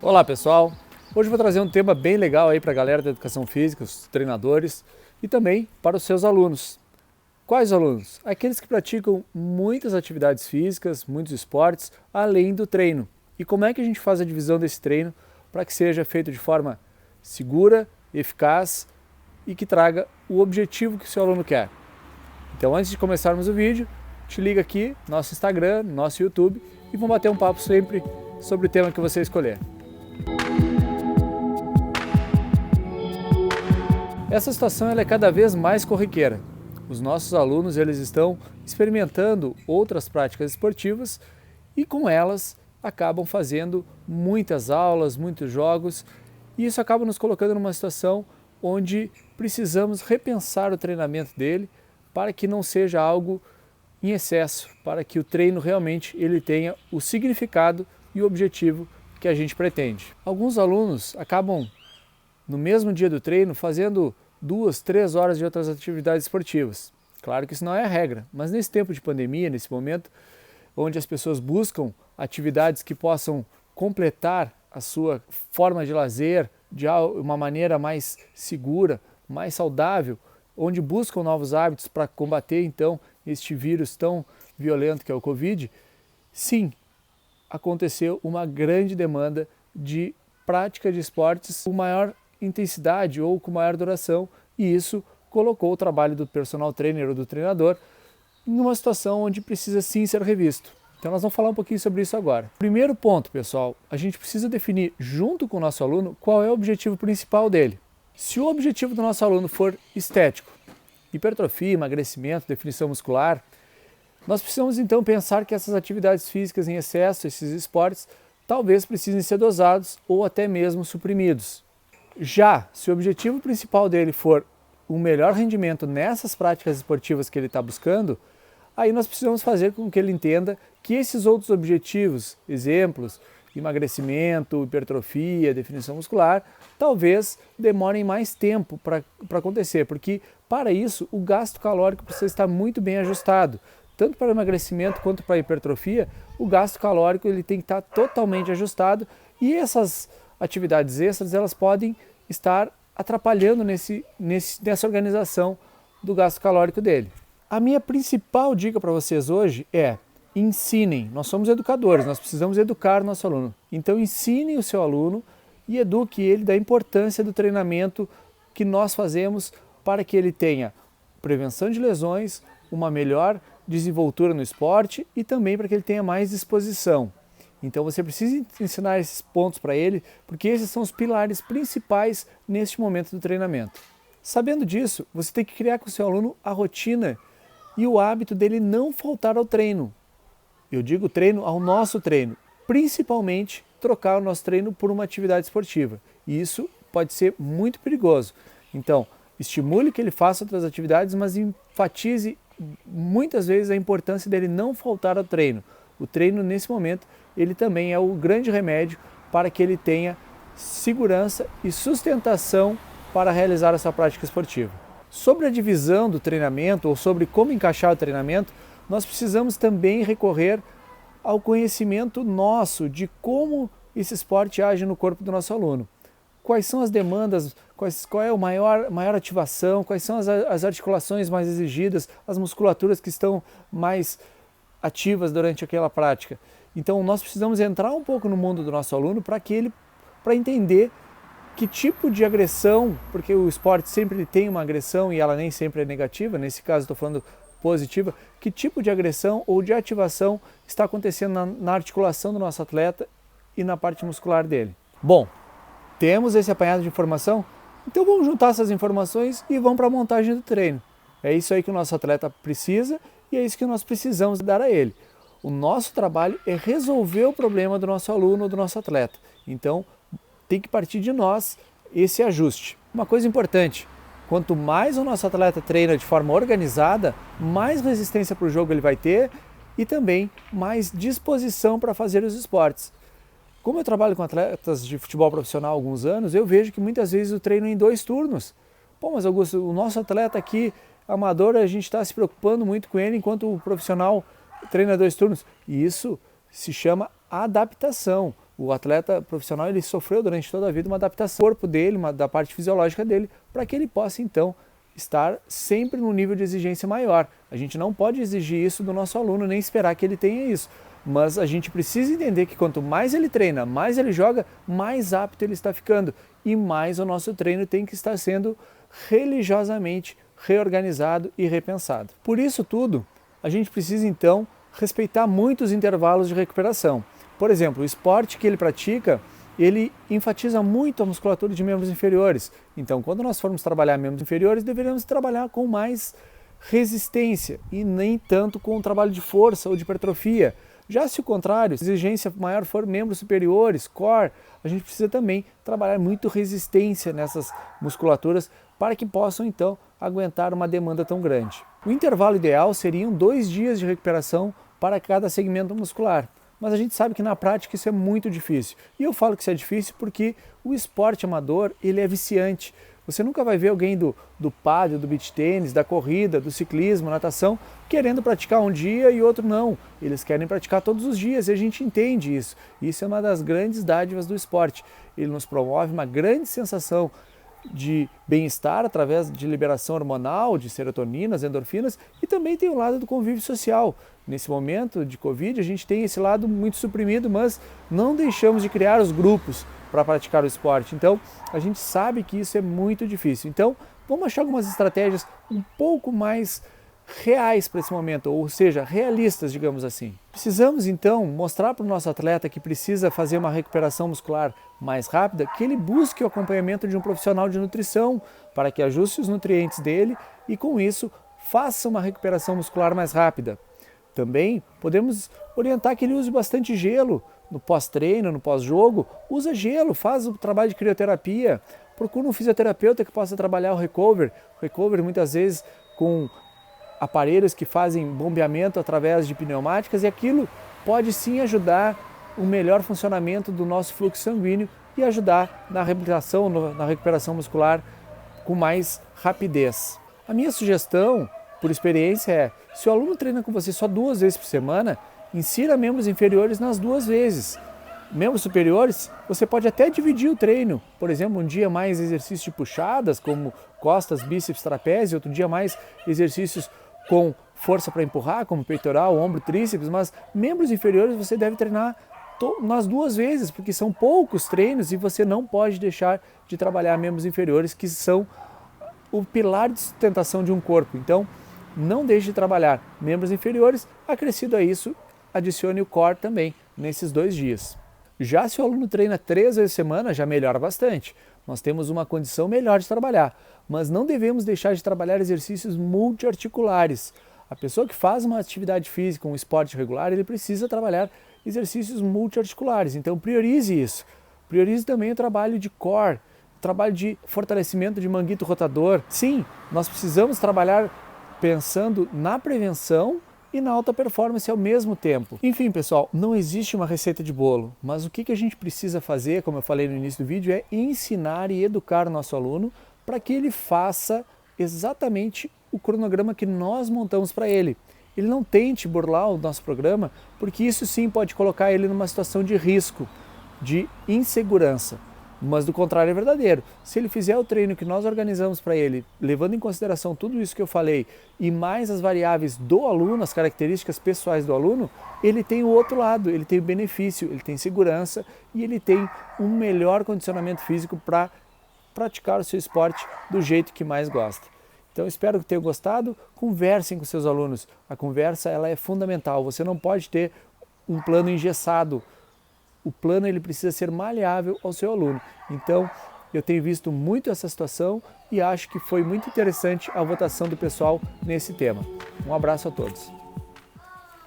Olá pessoal, hoje eu vou trazer um tema bem legal aí para a galera da educação física, os treinadores e também para os seus alunos. Quais alunos? Aqueles que praticam muitas atividades físicas, muitos esportes, além do treino. E como é que a gente faz a divisão desse treino para que seja feito de forma segura, eficaz e que traga o objetivo que o seu aluno quer. Então antes de começarmos o vídeo, te liga aqui no nosso Instagram, no nosso YouTube e vamos bater um papo sempre sobre o tema que você escolher. Essa situação ela é cada vez mais corriqueira. Os nossos alunos eles estão experimentando outras práticas esportivas e com elas acabam fazendo muitas aulas, muitos jogos e isso acaba nos colocando numa situação onde precisamos repensar o treinamento dele para que não seja algo em excesso, para que o treino realmente ele tenha o significado e o objetivo que a gente pretende. Alguns alunos acabam no mesmo dia do treino fazendo 2, 3 horas de outras atividades esportivas. Claro que isso não é a regra, mas nesse tempo de pandemia, nesse momento onde as pessoas buscam atividades que possam completar a sua forma de lazer de uma maneira mais segura, mais saudável, onde buscam novos hábitos para combater então este vírus tão violento que é o Covid, sim, aconteceu uma grande demanda de prática de esportes com maior intensidade ou com maior duração e isso colocou o trabalho do personal trainer ou do treinador numa situação onde precisa sim ser revisto. Então nós vamos falar um pouquinho sobre isso agora. Primeiro ponto, pessoal, a gente precisa definir junto com o nosso aluno qual é o objetivo principal dele. Se o objetivo do nosso aluno for estético, hipertrofia, emagrecimento, definição muscular, nós precisamos então pensar que essas atividades físicas em excesso, esses esportes, talvez precisem ser dosados ou até mesmo suprimidos. Já se o objetivo principal dele for um melhor rendimento nessas práticas esportivas que ele está buscando, aí nós precisamos fazer com que ele entenda que esses outros objetivos, exemplos, emagrecimento, hipertrofia, definição muscular, talvez demorem mais tempo para acontecer, porque para isso o gasto calórico precisa estar muito bem ajustado. Tanto para o emagrecimento quanto para a hipertrofia, o gasto calórico ele tem que estar totalmente ajustado e essas atividades extras elas podem estar atrapalhando nessa organização do gasto calórico dele. A minha principal dica para vocês hoje é ensinem. Nós somos educadores, nós precisamos educar o nosso aluno. Então ensinem o seu aluno e eduque ele da importância do treinamento que nós fazemos para que ele tenha prevenção de lesões, uma melhor desenvoltura no esporte e também para que ele tenha mais disposição. Então você precisa ensinar esses pontos para ele, porque esses são os pilares principais neste momento do treinamento. Sabendo disso, você tem que criar com o seu aluno a rotina e o hábito dele não faltar ao treino. Eu digo treino ao nosso treino, principalmente trocar o nosso treino por uma atividade esportiva. E isso pode ser muito perigoso. Então, estimule que ele faça outras atividades, mas enfatize muitas vezes a importância dele não faltar ao treino. O treino, nesse momento, ele também é o grande remédio para que ele tenha segurança e sustentação para realizar essa prática esportiva. Sobre a divisão do treinamento ou sobre como encaixar o treinamento, nós precisamos também recorrer ao conhecimento nosso de como esse esporte age no corpo do nosso aluno. Quais são as demandas, qual é a maior ativação, quais são as articulações mais exigidas, as musculaturas que estão mais ativas durante aquela prática. Então nós precisamos entrar um pouco no mundo do nosso aluno para entender que tipo de agressão, porque o esporte sempre tem uma agressão e ela nem sempre é negativa, nesse caso estou falando positiva, que tipo de agressão ou de ativação está acontecendo na articulação do nosso atleta e na parte muscular dele. Bom, temos esse apanhado de informação? Então vamos juntar essas informações e vamos para a montagem do treino. É isso aí que o nosso atleta precisa e é isso que nós precisamos dar a ele. O nosso trabalho é resolver o problema do nosso aluno ou do nosso atleta. Então tem que partir de nós esse ajuste. Uma coisa importante, quanto mais o nosso atleta treina de forma organizada, mais resistência para o jogo ele vai ter e também mais disposição para fazer os esportes. Como eu trabalho com atletas de futebol profissional há alguns anos, eu vejo que muitas vezes o treino é em 2 turnos. Pô, mas Augusto, o nosso atleta aqui, amador, a gente está se preocupando muito com ele, enquanto o profissional treina 2 turnos. E isso se chama adaptação. O atleta profissional ele sofreu durante toda a vida uma adaptação do corpo dele, da parte fisiológica dele, para que ele possa então estar sempre num nível de exigência maior. A gente não pode exigir isso do nosso aluno, nem esperar que ele tenha isso. Mas a gente precisa entender que quanto mais ele treina, mais ele joga, mais apto ele está ficando. E mais o nosso treino tem que estar sendo religiosamente reorganizado e repensado. Por isso tudo, a gente precisa então respeitar muito os intervalos de recuperação. Por exemplo, o esporte que ele pratica, ele enfatiza muito a musculatura de membros inferiores. Então, quando nós formos trabalhar membros inferiores, deveríamos trabalhar com mais resistência e nem tanto com o trabalho de força ou de hipertrofia. Já se o contrário, se a exigência maior for membros superiores, core, a gente precisa também trabalhar muito resistência nessas musculaturas para que possam então aguentar uma demanda tão grande. O intervalo ideal seriam 2 dias de recuperação para cada segmento muscular. Mas a gente sabe que na prática isso é muito difícil. E eu falo que isso é difícil porque o esporte amador ele é viciante. Você nunca vai ver alguém do pádel, do beach tênis, da corrida, do ciclismo, natação, querendo praticar um dia e outro não. Eles querem praticar todos os dias e a gente entende isso. Isso é uma das grandes dádivas do esporte. Ele nos promove uma grande sensação de bem-estar através de liberação hormonal, de serotoninas, endorfinas, e também tem o lado do convívio social. Nesse momento de Covid a gente tem esse lado muito suprimido, mas não deixamos de criar os grupos para praticar o esporte. Então a gente sabe que isso é muito difícil. Então vamos achar algumas estratégias um pouco mais reais para esse momento, ou seja, realistas, digamos assim. Precisamos então mostrar para o nosso atleta que precisa fazer uma recuperação muscular mais rápida, que ele busque o acompanhamento de um profissional de nutrição para que ajuste os nutrientes dele e com isso faça uma recuperação muscular mais rápida. Também podemos orientar que ele use bastante gelo no pós-treino, no pós-jogo, usa gelo, faz o trabalho de crioterapia, procura um fisioterapeuta que possa trabalhar o recovery muitas vezes com aparelhos que fazem bombeamento através de pneumáticas e aquilo pode sim ajudar o melhor funcionamento do nosso fluxo sanguíneo e ajudar na reabilitação, na recuperação muscular com mais rapidez. A minha sugestão, por experiência, é se o aluno treina com você só 2 vezes por semana, insira membros inferiores nas 2 vezes. Membros superiores, você pode até dividir o treino. Por exemplo, um dia mais exercícios de puxadas, como costas, bíceps, trapézio, outro dia mais exercícios com força para empurrar, como peitoral, ombro, tríceps, mas membros inferiores você deve treinar nas 2 vezes, porque são poucos treinos e você não pode deixar de trabalhar membros inferiores, que são o pilar de sustentação de um corpo. Então, não deixe de trabalhar membros inferiores, acrescido a isso, adicione o core também nesses 2 dias. Já se o aluno treina 3 vezes por semana, já melhora bastante. Nós temos uma condição melhor de trabalhar, mas não devemos deixar de trabalhar exercícios multiarticulares. A pessoa que faz uma atividade física, um esporte regular, ele precisa trabalhar exercícios multiarticulares, então priorize isso. Priorize também o trabalho de core, o trabalho de fortalecimento de manguito rotador. Sim, nós precisamos trabalhar pensando na prevenção e na alta performance ao mesmo tempo. Enfim, pessoal, não existe uma receita de bolo, mas o que a gente precisa fazer, como eu falei no início do vídeo, é ensinar e educar o nosso aluno para que ele faça exatamente o cronograma que nós montamos para ele. Ele não tente burlar o nosso programa, porque isso sim pode colocar ele numa situação de risco, de insegurança. Mas do contrário é verdadeiro. Se ele fizer o treino que nós organizamos para ele, levando em consideração tudo isso que eu falei, e mais as variáveis do aluno, as características pessoais do aluno, ele tem o outro lado, ele tem o benefício, ele tem segurança e ele tem um melhor condicionamento físico para praticar o seu esporte do jeito que mais gosta. Então espero que tenham gostado, conversem com seus alunos. A conversa ela é fundamental, você não pode ter um plano engessado. O plano ele precisa ser maleável ao seu aluno. Então, eu tenho visto muito essa situação e acho que foi muito interessante a votação do pessoal nesse tema. Um abraço a todos.